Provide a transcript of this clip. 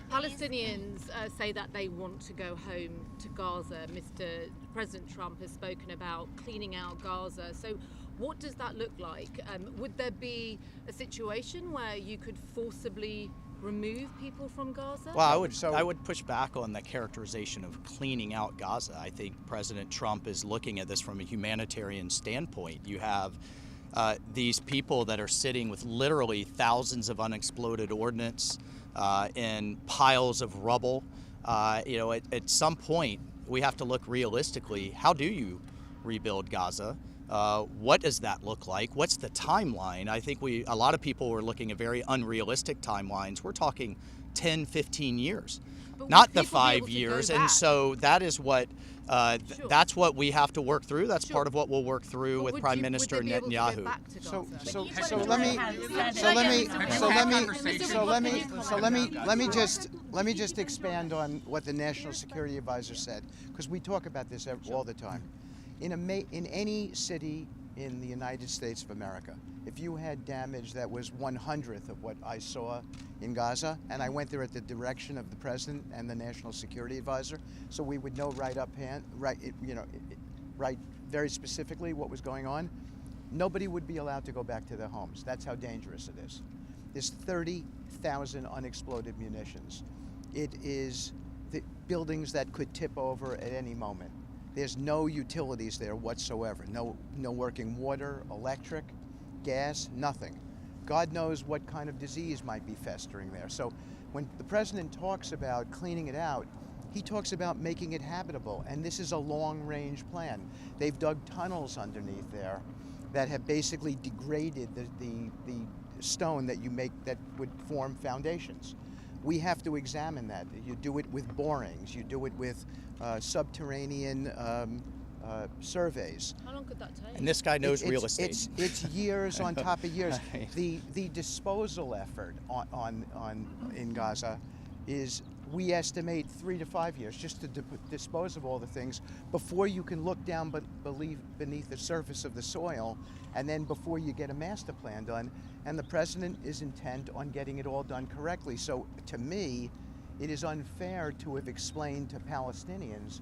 Palestinians say that they want to go home to Gaza. President Trump has spoken about cleaning out Gaza. So what does that look like? Would there be a situation where you could forcibly remove people from Gaza? Well, I would push back on the characterization of cleaning out Gaza. I think President Trump is looking at this from a humanitarian standpoint. You have these people that are sitting with literally thousands of unexploded ordnance in piles of rubble. At some point, we have to look realistically. How do you rebuild Gaza? What does that look like? What's the timeline? I think a lot of people were looking at very unrealistic timelines. We're talking 10, 15 years, not the 5 years. And so that is what, that's what we have to work through. That's part of what we'll work through with Prime Minister Netanyahu. Let me just expand on what the National Security Advisor said, because we talk about this all the time. In any city in the United States of America, if you had damage that was 1/100th of what I saw in Gaza, and I went there at the direction of the President and the National Security Advisor, so we would know right very specifically what was going on, nobody would be allowed to go back to their homes. That's how dangerous it is. There's 30,000 unexploded munitions. It is the buildings that could tip over at any moment. There's no utilities there whatsoever. No working water, electric, gas, nothing. God knows what kind of disease might be festering there. So when the President talks about cleaning it out, he talks about making it habitable, and this is a long-range plan. They've dug tunnels underneath there that have basically degraded the stone that that would form foundations. We have to examine that. You do it with borings. You do it with subterranean surveys. How long could that take? And this guy knows real estate. It's years on top of years. Right. The disposal effort in Gaza is, we estimate, 3 to 5 years just to dispose of all the things before you can look down beneath the surface of the soil, and then before you get a master plan done. And the President is intent on getting it all done correctly. So to me, it is unfair to have explained to Palestinians